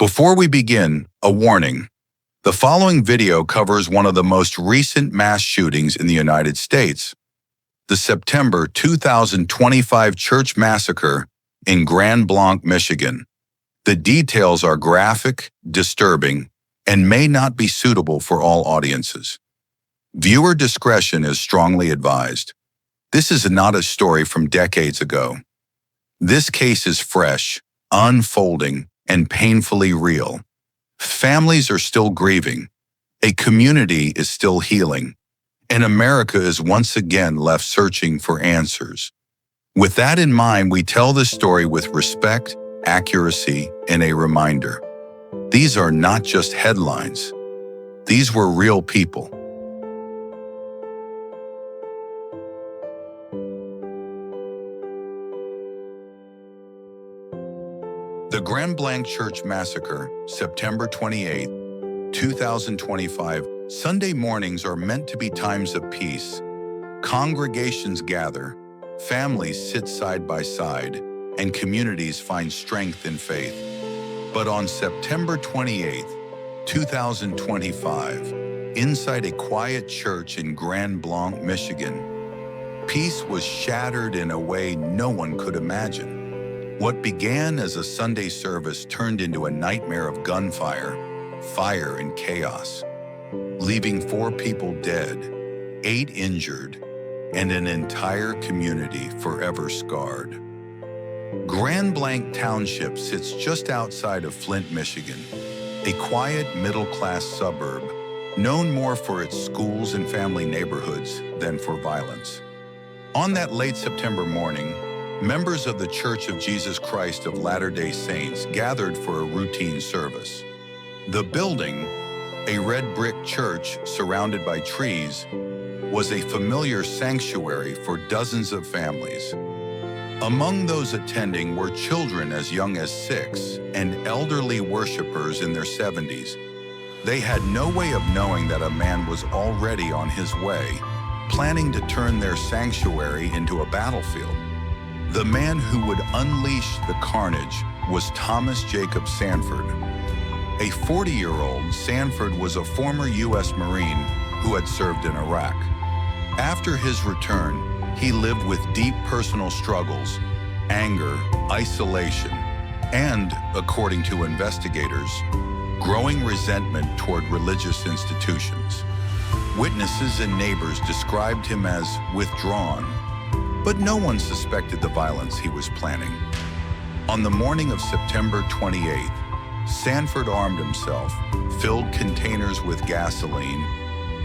Before we begin, a warning. The following video covers one of the most recent mass shootings in the United States, the September 2025 church massacre in Grand Blanc, Michigan. The details are graphic, disturbing, and may not be suitable for all audiences. Viewer discretion is strongly advised. This is not a story from decades ago. This case is fresh, unfolding, and painfully real. Families are still grieving. A community is still healing. And America is once again left searching for answers. With that in mind, we tell this story with respect, accuracy, and a reminder. These are not just headlines. These were real people. The Grand Blanc Church Massacre, September 28, 2025. Sunday mornings are meant to be times of peace. Congregations gather, families sit side by side, and communities find strength in faith. But on September 28, 2025, inside a quiet church in Grand Blanc, Michigan, peace was shattered in a way no one could imagine. What began as a Sunday service turned into a nightmare of gunfire, fire, and chaos, leaving 4 people dead, 8 injured, and an entire community forever scarred. Grand Blanc Township sits just outside of Flint, Michigan, a quiet middle-class suburb known more for its schools and family neighborhoods than for violence. On that late September morning, members of the Church of Jesus Christ of Latter-day Saints gathered for a routine service. The building, a red brick church surrounded by trees, was a familiar sanctuary for dozens of families. Among those attending were children as young as 6 and elderly worshipers in their 70s. They had no way of knowing that a man was already on his way, planning to turn their sanctuary into a battlefield. The man who would unleash the carnage was Thomas Jacob Sanford. A 40-year-old, Sanford was a former U.S. Marine who had served in Iraq. After his return, he lived with deep personal struggles, anger, isolation, and, according to investigators, growing resentment toward religious institutions. Witnesses and neighbors described him as withdrawn, but no one suspected the violence he was planning. On the morning of September 28th, Sanford armed himself, filled containers with gasoline,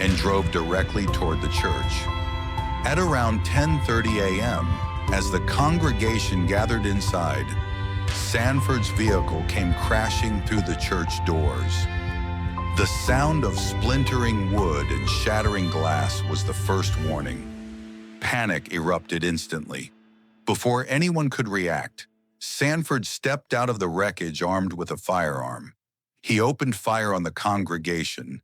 and drove directly toward the church. At around 10:30 a.m., as the congregation gathered inside, Sanford's vehicle came crashing through the church doors. The sound of splintering wood and shattering glass was the first warning. Panic erupted instantly. Before anyone could react, Sanford stepped out of the wreckage armed with a firearm. He opened fire on the congregation,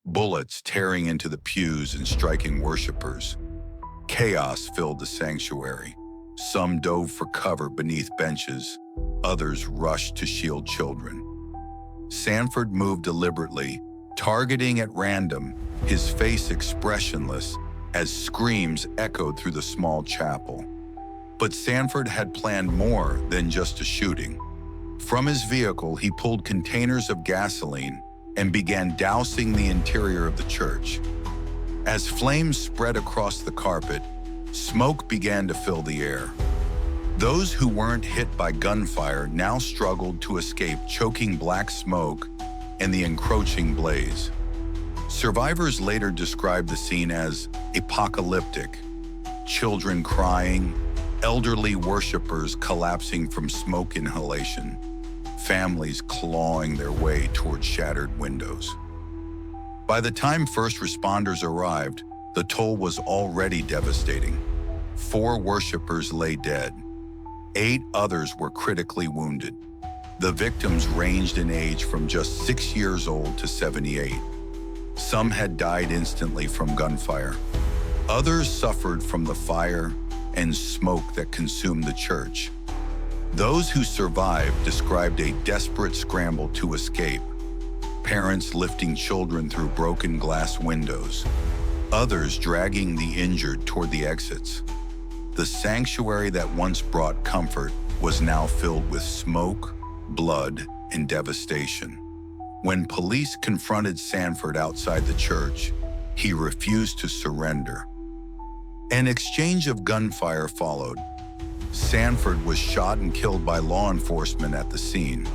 bullets tearing into the pews and striking worshipers. Chaos filled the sanctuary. Some dove for cover beneath benches, others rushed to shield children. Sanford moved deliberately, targeting at random, his face expressionless, as screams echoed through the small chapel. But Sanford had planned more than just a shooting. From his vehicle, he pulled containers of gasoline and began dousing the interior of the church. As flames spread across the carpet, smoke began to fill the air. Those who weren't hit by gunfire now struggled to escape choking black smoke and the encroaching blaze. Survivors later described the scene as apocalyptic. Children crying, elderly worshipers collapsing from smoke inhalation, families clawing their way toward shattered windows. By the time first responders arrived, the toll was already devastating. 4 worshipers lay dead. 8 others were critically wounded. The victims ranged in age from just 6 years old to 78. Some had died instantly from gunfire. Others suffered from the fire and smoke that consumed the church. Those who survived described a desperate scramble to escape, parents lifting children through broken glass windows, others dragging the injured toward the exits. The sanctuary that once brought comfort was now filled with smoke, blood, and devastation. When police confronted Sanford outside the church, he refused to surrender. An exchange of gunfire followed. Sanford was shot and killed by law enforcement at the scene.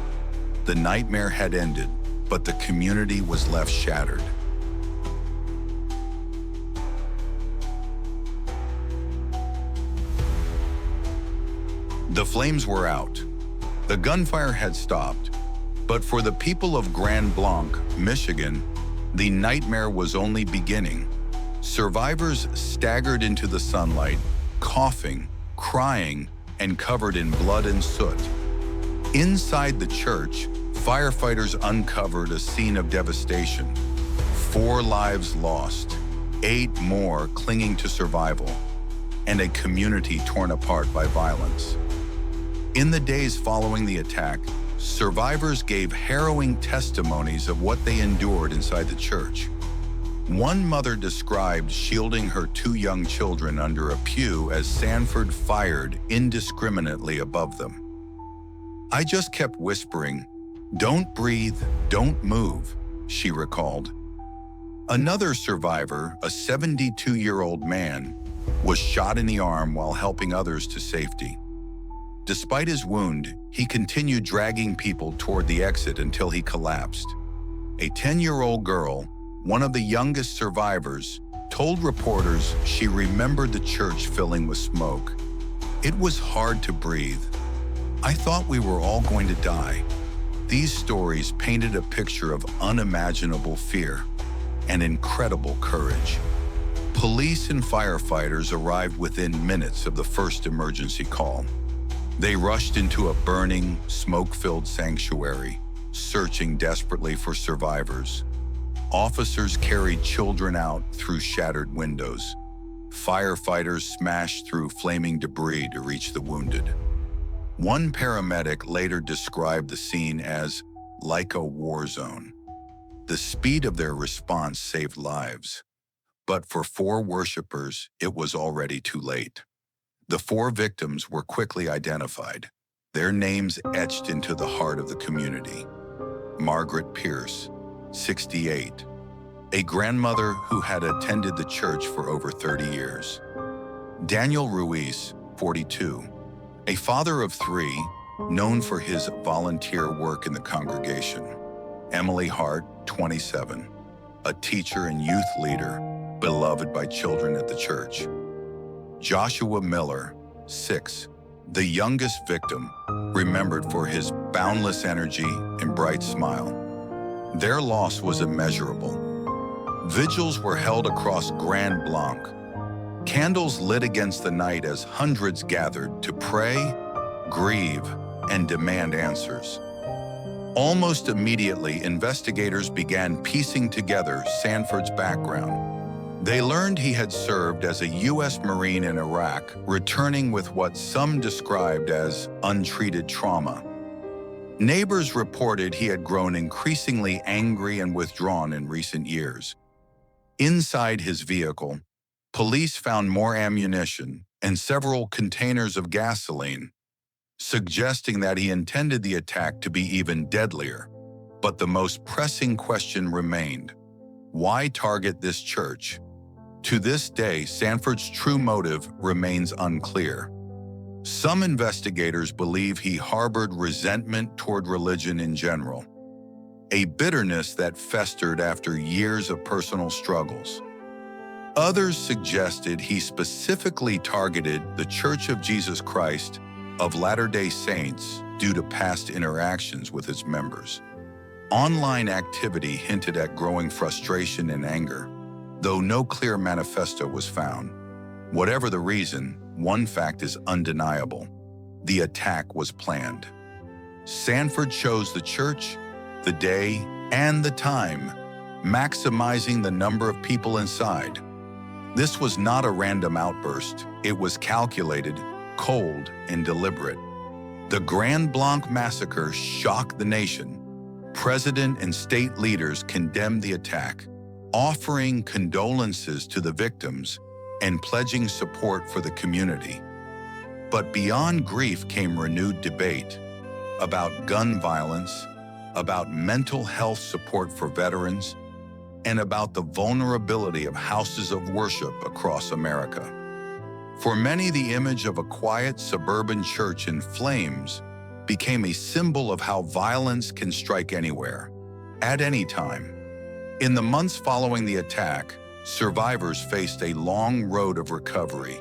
The nightmare had ended, but the community was left shattered. The flames were out. The gunfire had stopped. But for the people of Grand Blanc, Michigan, the nightmare was only beginning. Survivors staggered into the sunlight, coughing, crying, and covered in blood and soot. Inside the church, firefighters uncovered a scene of devastation. 4 lives lost, 8 more clinging to survival, and a community torn apart by violence. In the days following the attack, survivors gave harrowing testimonies of what they endured inside the church. One mother described shielding her 2 young children under a pew as Sanford fired indiscriminately above them. "I just kept whispering, 'Don't breathe, don't move,'" she recalled. Another survivor, a 72-year-old man, was shot in the arm while helping others to safety. Despite his wound, he continued dragging people toward the exit until he collapsed. A 10-year-old girl, one of the youngest survivors, told reporters she remembered the church filling with smoke. "It was hard to breathe. I thought we were all going to die." These stories painted a picture of unimaginable fear and incredible courage. Police and firefighters arrived within minutes of the first emergency call. They rushed into a burning, smoke-filled sanctuary, searching desperately for survivors. Officers carried children out through shattered windows. Firefighters smashed through flaming debris to reach the wounded. One paramedic later described the scene as like a war zone. The speed of their response saved lives. But for 4 worshipers, it was already too late. The 4 victims were quickly identified, their names etched into the heart of the community. Margaret Pierce, 68, a grandmother who had attended the church for over 30 years. Daniel Ruiz, 42, a father of 3, known for his volunteer work in the congregation. Emily Hart, 27, a teacher and youth leader, beloved by children at the church. Joshua Miller, 6, the youngest victim, remembered for his boundless energy and bright smile. Their loss was immeasurable. Vigils were held across Grand Blanc, candles lit against the night as hundreds gathered to pray, grieve, and demand answers. Almost immediately, investigators began piecing together Sanford's background. They learned he had served as a U.S. Marine in Iraq, returning with what some described as untreated trauma. Neighbors reported he had grown increasingly angry and withdrawn in recent years. Inside his vehicle, police found more ammunition and several containers of gasoline, suggesting that he intended the attack to be even deadlier. But the most pressing question remained: why target this church? To this day, Sanford's true motive remains unclear. Some investigators believe he harbored resentment toward religion in general, a bitterness that festered after years of personal struggles. Others suggested he specifically targeted the Church of Jesus Christ of Latter-day Saints due to past interactions with its members. Online activity hinted at growing frustration and anger, though no clear manifesto was found. Whatever the reason, one fact is undeniable: the attack was planned. Sanford chose the church, the day, and the time, maximizing the number of people inside. This was not a random outburst. It was calculated, cold, and deliberate. The Grand Blanc Massacre shocked the nation. President and state leaders condemned the attack, offering condolences to the victims and pledging support for the community. But beyond grief came renewed debate about gun violence, about mental health support for veterans, and about the vulnerability of houses of worship across America. For many, the image of a quiet suburban church in flames became a symbol of how violence can strike anywhere, at any time. In the months following the attack, survivors faced a long road of recovery.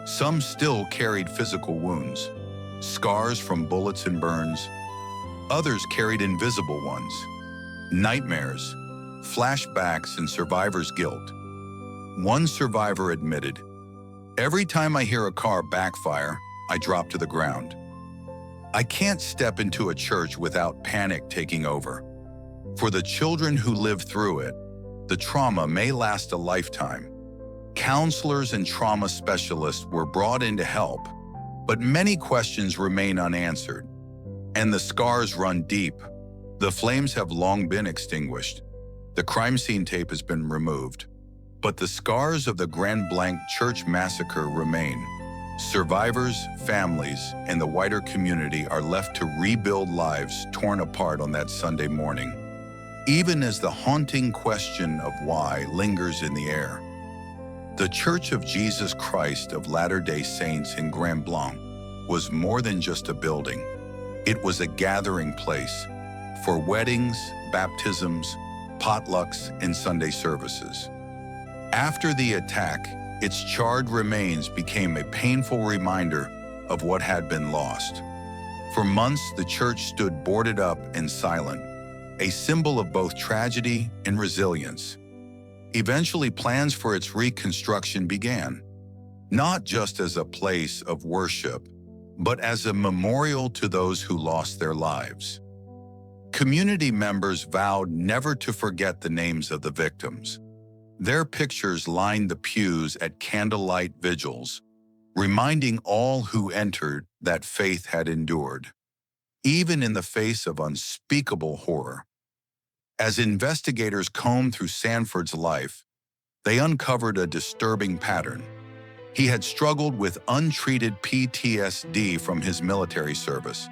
Some still carried physical wounds, scars from bullets and burns. Others carried invisible ones, nightmares, flashbacks, and survivor's guilt. One survivor admitted, "Every time I hear a car backfire, I drop to the ground. I can't step into a church without panic taking over." For the children who lived through it, the trauma may last a lifetime. Counselors and trauma specialists were brought in to help, but many questions remain unanswered, and the scars run deep. The flames have long been extinguished. The crime scene tape has been removed, but the scars of the Grand Blanc Church Massacre remain. Survivors, families, and the wider community are left to rebuild lives torn apart on that Sunday morning, even as the haunting question of why lingers in the air. The Church of Jesus Christ of Latter-day Saints in Grand Blanc was more than just a building. It was a gathering place for weddings, baptisms, potlucks, and Sunday services. After the attack, its charred remains became a painful reminder of what had been lost. For months, the church stood boarded up and silent, a symbol of both tragedy and resilience. Eventually, plans for its reconstruction began, not just as a place of worship, but as a memorial to those who lost their lives. Community members vowed never to forget the names of the victims. Their pictures lined the pews at candlelight vigils, reminding all who entered that faith had endured, even in the face of unspeakable horror. As investigators combed through Sanford's life, they uncovered a disturbing pattern. He had struggled with untreated PTSD from his military service.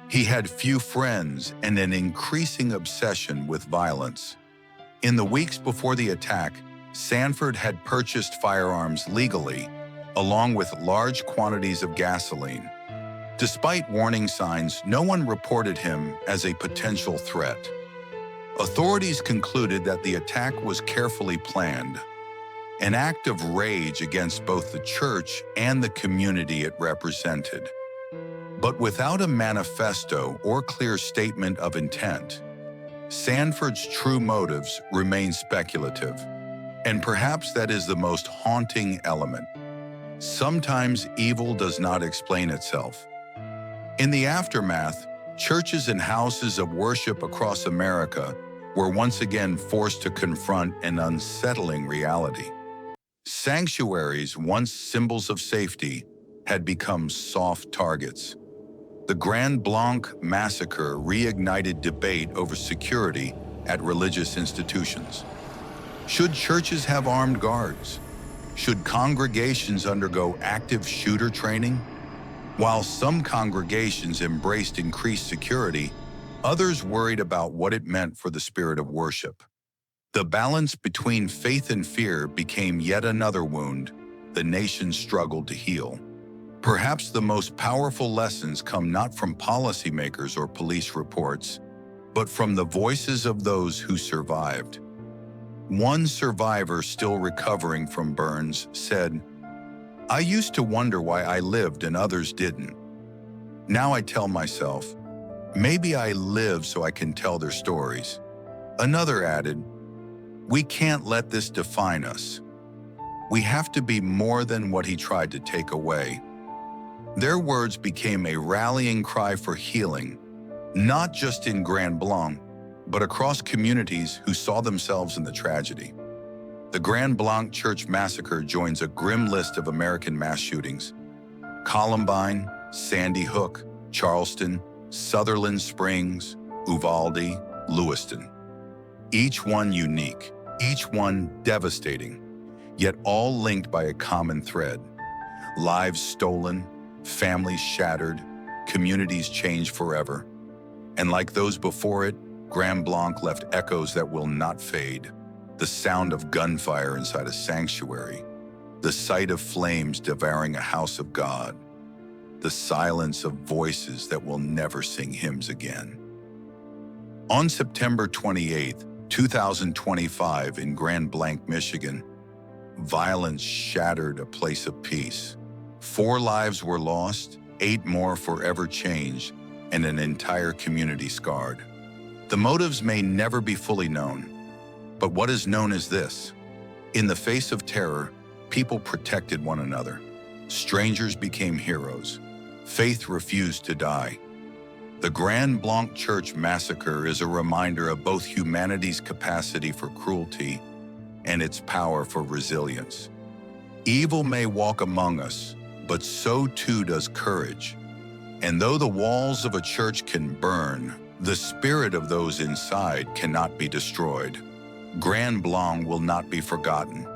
He had few friends and an increasing obsession with violence. In the weeks before the attack, Sanford had purchased firearms legally, along with large quantities of gasoline. Despite warning signs, no one reported him as a potential threat. Authorities concluded that the attack was carefully planned, an act of rage against both the church and the community it represented. But without a manifesto or clear statement of intent, Sanford's true motives remain speculative. And perhaps that is the most haunting element. Sometimes evil does not explain itself. In the aftermath, churches and houses of worship across America were once again forced to confront an unsettling reality. Sanctuaries, once symbols of safety, had become soft targets. The Grand Blanc Massacre reignited debate over security at religious institutions. Should churches have armed guards? Should congregations undergo active shooter training? While some congregations embraced increased security, others worried about what it meant for the spirit of worship. The balance between faith and fear became yet another wound the nation struggled to heal. Perhaps the most powerful lessons come not from policymakers or police reports, but from the voices of those who survived. One survivor still recovering from burns said, "I used to wonder why I lived and others didn't. Now I tell myself, maybe I live so I can tell their stories." Another added, "We can't let this define us. We have to be more than what he tried to take away." Their words became a rallying cry for healing, not just in Grand Blanc, but across communities who saw themselves in the tragedy. The Grand Blanc Church Massacre joins a grim list of American mass shootings: Columbine, Sandy Hook, Charleston, Sutherland Springs, Uvalde, Lewiston. Each one unique, each one devastating, yet all linked by a common thread. Lives stolen, families shattered, communities changed forever. And like those before it, Grand Blanc left echoes that will not fade. The sound of gunfire inside a sanctuary, the sight of flames devouring a house of God, the silence of voices that will never sing hymns again. On September 28, 2025, in Grand Blanc, Michigan, violence shattered a place of peace. 4 lives were lost, 8 more forever changed, and an entire community scarred. The motives may never be fully known, but what is known is this: in the face of terror, people protected one another. Strangers became heroes. Faith refused to die. The Grand Blanc Church Massacre is a reminder of both humanity's capacity for cruelty and its power for resilience. Evil may walk among us, but so too does courage. And though the walls of a church can burn, the spirit of those inside cannot be destroyed. Grand Blanc will not be forgotten.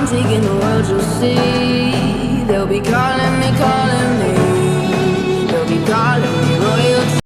Taking the world, you'll see.